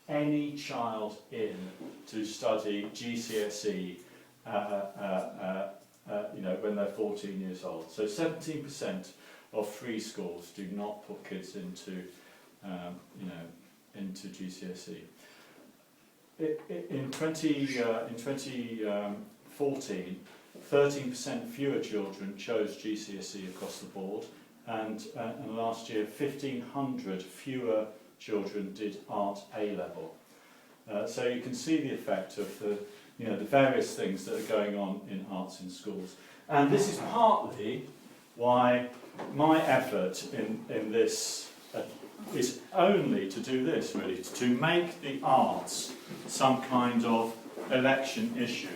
any child in to study GCSE when they're 14 years old. So 17% of free schools do not put kids into GCSE. In 2014, 13% fewer children chose GCSE across the board, and last year 1,500 fewer children did Art A-level. So you can see the effect of the various things that are going on in arts in schools. And this is partly why my effort in this is only to do this, really, to make the arts some kind of election issue.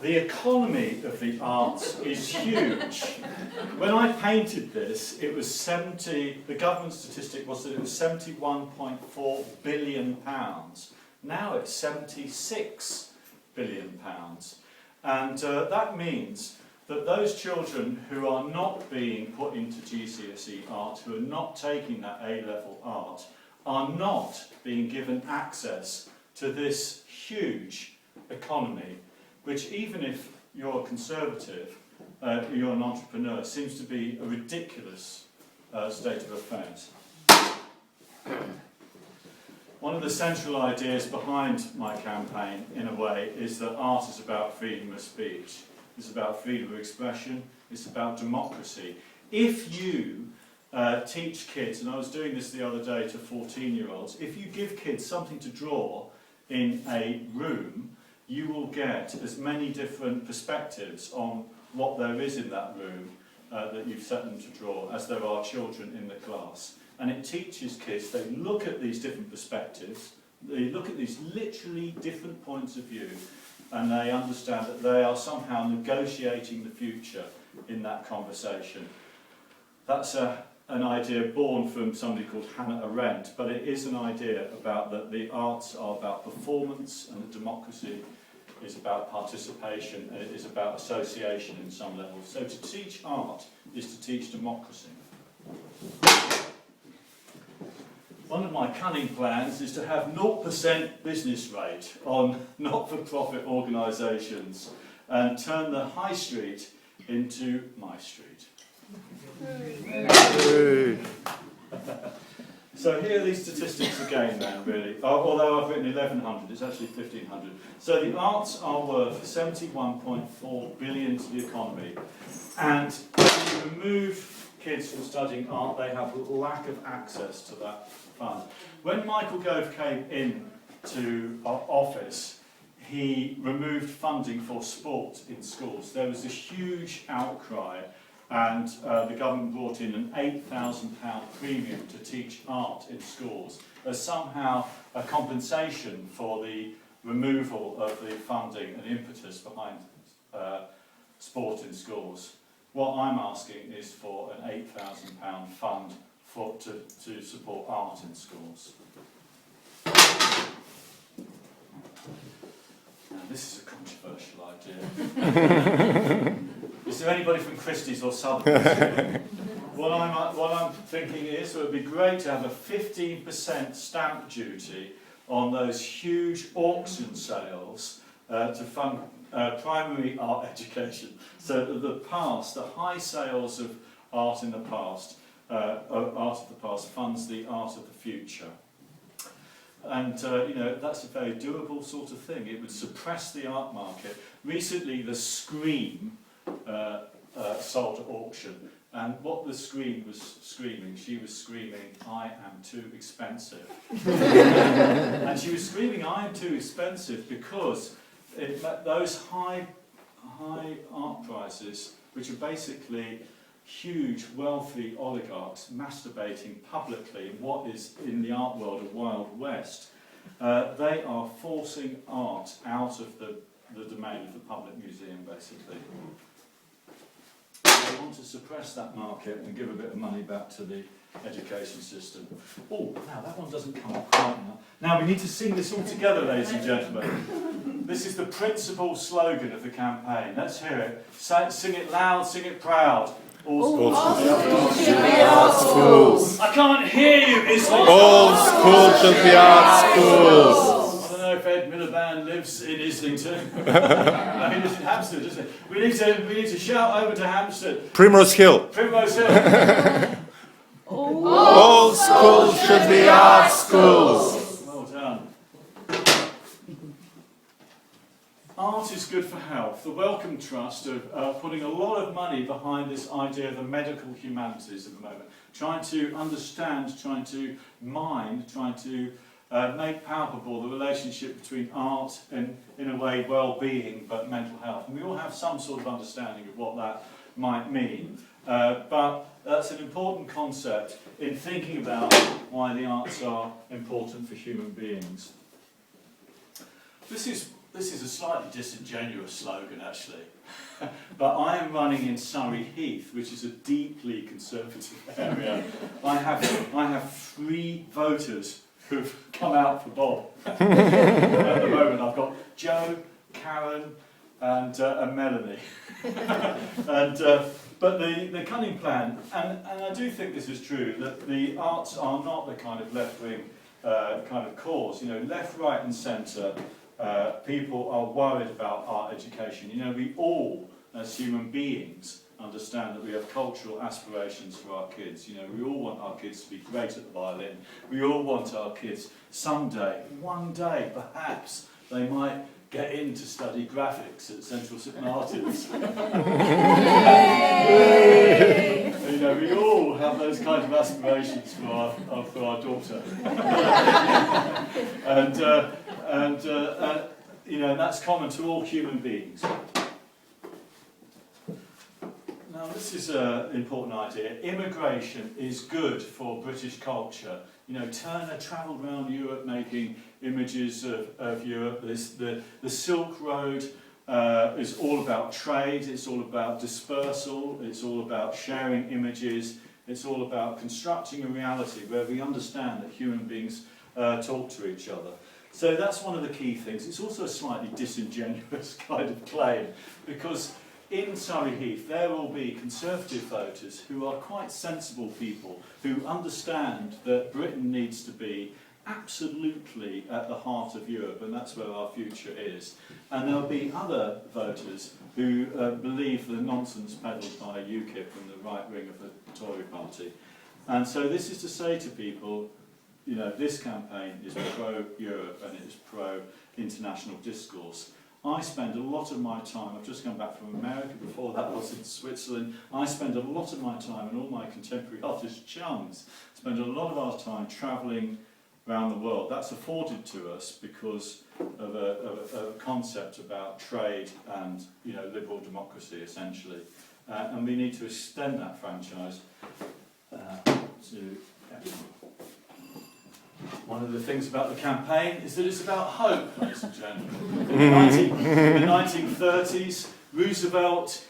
The economy of the arts is huge. When I painted this, it was the government statistic was that it was £71.4 billion. Now it's £76 billion. And that means that those children who are not being put into GCSE art, who are not taking that A-level art, are not being given access to this huge economy, which, even if you're a conservative, you're an entrepreneur, seems to be a ridiculous state of affairs. One of the central ideas behind my campaign, in a way, is that art is about freedom of speech. It's about freedom of expression. It's about democracy. If you teach kids, and I was doing this the other day to 14-year-olds, if you give kids something to draw in a room, you will get as many different perspectives on what there is in that room that you've set them to draw as there are children in the class. And it teaches kids, they look at these different perspectives, they look at these literally different points of view, and they understand that they are somehow negotiating the future in that conversation. That's an idea born from somebody called Hannah Arendt, but it is an idea about that the arts are about performance, and that democracy is about participation, and it is about association in some level. So to teach art is to teach democracy. One of my cunning plans is to have 0% business rate on not-for-profit organisations and turn the high street into my street. So here are these statistics again then, really. Although I've written 1,100, it's actually 1,500. So the arts are worth 71.4 billion to the economy. And if you remove kids from studying art, they have lack of access to that fund. When Michael Gove came into our office, he removed funding for sport in schools. There was a huge outcry, and the government brought in an £8,000 premium to teach art in schools as somehow a compensation for the removal of the funding and impetus behind sport in schools. What I'm asking is for an £8,000 fund to support art in schools. Now, this is a controversial idea. Is there anybody from Christie's or Southern? What I'm thinking is it would be great to have a 15% stamp duty on those huge auction sales to fund primary art education. So that the high sales of art in the past, funds the art of the future. And that's a very doable sort of thing. It would suppress the art market. Recently, the Scream sold at auction, and what the Scream was screaming, she was screaming, "I am too expensive." And she was screaming, "I am too expensive," because those high art prices, which are basically huge, wealthy oligarchs masturbating publicly in what is, in the art world, a Wild West, they are forcing art out of the domain of the public museum, basically. They want to suppress that market and give a bit of money back to the education system. Oh, now that one doesn't come up quite now. Now we need to sing this all together, ladies and gentlemen. This is the principal slogan of the campaign. Let's hear it. Sing it loud, sing it proud. All schools should be art schools. I can't hear you, Islington. All schools should be art schools. I don't know if Ed Miliband lives in Islington. No, he lives in Hampstead, doesn't he? We need to shout over to Hampstead. Primrose Hill. Primrose Hill. All schools should be art schools. Well done. Art is good for health. The Wellcome Trust are putting a lot of money behind this idea of the medical humanities at the moment, trying to understand, trying to mind, trying to make palpable the relationship between art and, in a way, well-being, but mental health. And we all have some sort of understanding of what that might mean. But that's an important concept in thinking about why the arts are important for human beings. This is a slightly disingenuous slogan, actually. But I am running in Surrey Heath, which is a deeply conservative area. I have 3 voters who've come out for Bob. At the moment, I've got Joe, Karen, and Melanie. But the cunning plan, and I do think this is true, that the arts are not the kind of left-wing kind of cause. You know, left, right, and centre. People are worried about art education. You know, we all, as human beings, understand that we have cultural aspirations for our kids. You know, we all want our kids to be great at the violin. We all want our kids someday, one day, perhaps, they might get in to study graphics at Central St Martin's. You know, we all have those kind of aspirations for our daughter. and you know, that's common to all human beings. Now, this is an important idea. Immigration is good for British culture. You know, Turner travelled around Europe making images of Europe. The Silk Road is all about trade, it's all about dispersal, it's all about sharing images, it's all about constructing a reality where we understand that human beings talk to each other. So that's one of the key things. It's also a slightly disingenuous kind of claim, because in Surrey Heath there will be Conservative voters who are quite sensible people who understand that Britain needs to be absolutely at the heart of Europe, and that's where our future is. And there'll be other voters who believe the nonsense peddled by UKIP and the right wing of the Tory party. And so this is to say to people, you know, this campaign is pro-Europe and it is pro-international discourse. I spend a lot of my time, I've just come back from America, before that I was in Switzerland. I spend a lot of my time, and all my contemporary artist chums spend a lot of our time travelling around the world. That's afforded to us because of a concept about trade and, you know, liberal democracy, essentially. And we need to extend that franchise to everyone. One of the things about the campaign is that it's about hope, ladies and gentlemen. In the 1930s, Roosevelt,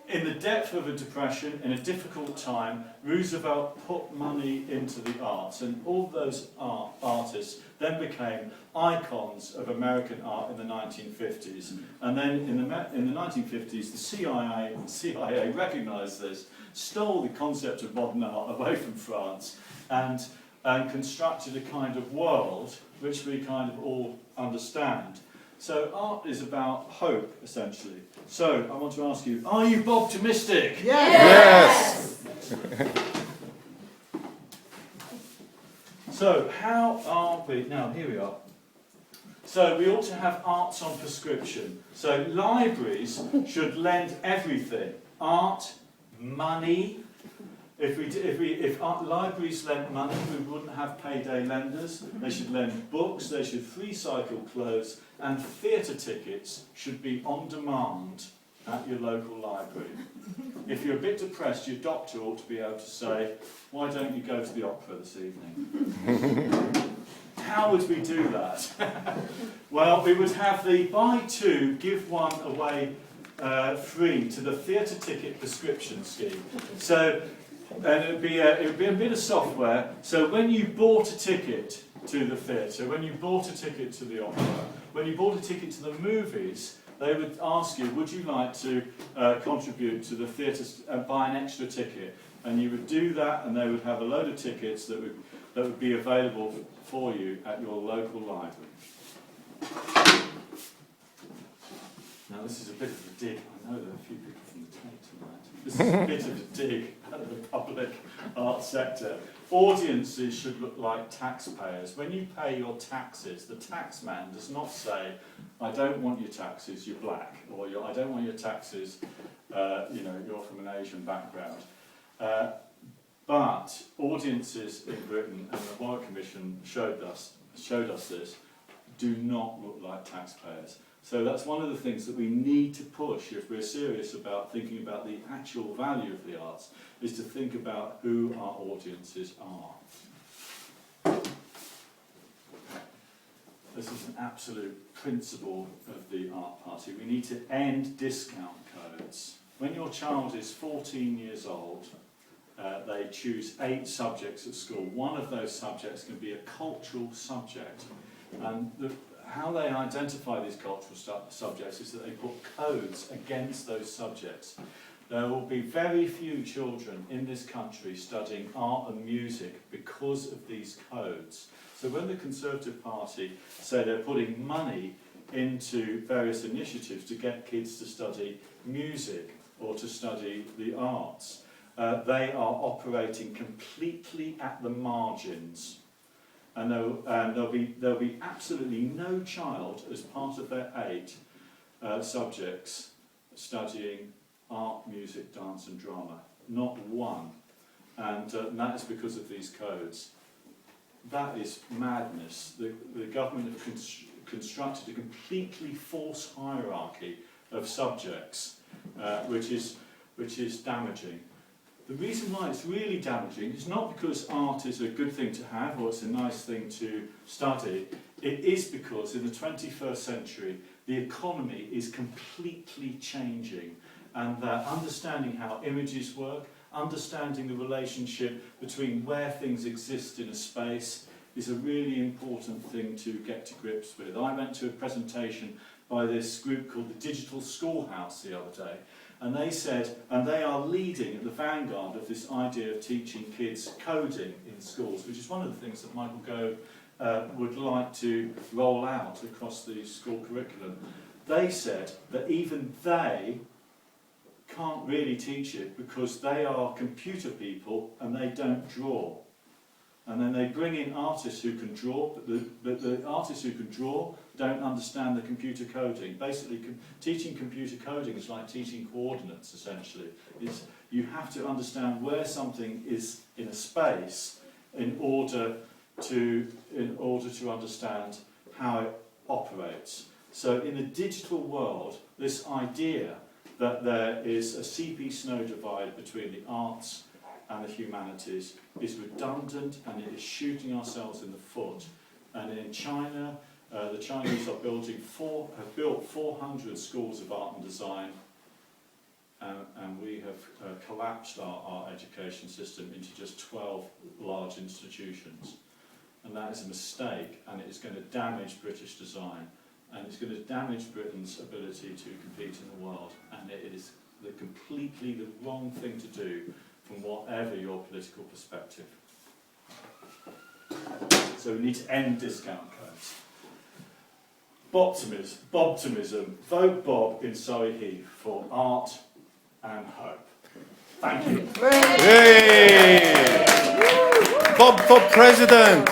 in the depth of a depression, in a difficult time, Roosevelt put money into the arts, and all those artists then became icons of American art in the 1950s. And then in the 1950s, the CIA recognised this, stole the concept of modern art away from France, and constructed a kind of world which we kind of all understand. So art is about hope, essentially. So I want to ask you, are you Bob-optimistic? Yes! So how are we? Now, here we are. So we ought to have arts on prescription. So libraries should lend everything. Art, money. If libraries lent money, we wouldn't have payday lenders. They should lend books, they should free cycle clothes, and theatre tickets should be on demand at your local library. If you're a bit depressed, your doctor ought to be able to say, why don't you go to the opera this evening? How would we do that? Well, we would have the buy two, give one away free to the theatre ticket prescription scheme. So, and it would be a bit of software. So when you bought a ticket to the theatre, when you bought a ticket to the opera, when you bought a ticket to the movies, they would ask you, would you like to contribute to the theatre, buy an extra ticket? And you would do that, and they would have a load of tickets that would be available for you at your local library. Now this is a bit of a dig. I know there are a few people from the Tate tonight. This is a bit of a dig at the public art sector. Audiences should look like taxpayers. When you pay your taxes, the taxman does not say, I don't want your taxes, you're black, or I don't want your taxes, you're from an Asian background. But audiences in Britain, and the Royal Commission showed us this, do not look like taxpayers. So that's one of the things that we need to push if we're serious about thinking about the actual value of the arts, is to think about who our audiences are. This is an absolute principle of the art party. We need to end discount codes. When your child is 14 years old, they choose 8 subjects at school. One of those subjects can be a cultural subject. And how they identify these cultural subjects is that they put codes against those subjects. There will be very few children in this country studying art and music because of these codes. So when the Conservative Party say they're putting money into various initiatives to get kids to study music or to study the arts, they are operating completely at the margins. And there'll be absolutely no child as part of their 8 subjects studying art, music, dance and drama. Not one. And that is because of these codes. That is madness. The government have constructed a completely false hierarchy of subjects, which is damaging. The reason why it's really damaging is not because art is a good thing to have or it's a nice thing to study. It is because in the 21st century the economy is completely changing, and that understanding how images work, understanding the relationship between where things exist in a space is a really important thing to get to grips with. I went to a presentation by this group called the Digital Schoolhouse the other day. And they said, and they are leading at the vanguard of this idea of teaching kids coding in schools, which is one of the things that Michael Gove would like to roll out across the school curriculum. They said that even they can't really teach it because they are computer people and they don't draw. And then they bring in artists who can draw, but the artists who can draw don't understand the computer coding. Basically, teaching computer coding is like teaching coordinates, essentially. You have to understand where something is in a space in order to understand how it operates. So in the digital world, this idea that there is a CP snow divide between the arts and the humanities is redundant, and it is shooting ourselves in the foot. And in China, the Chinese have built 400 schools of art and design, and we have collapsed our education system into just 12 large institutions. And that is a mistake, and it is going to damage British design, and it's going to damage Britain's ability to compete in the world, and it is completely the wrong thing to do from whatever your political perspective. So we need to end discount codes. Bobtimism. Vote Bob in Surrey Heath for art and hope. Thank you. Yay! Bob for president!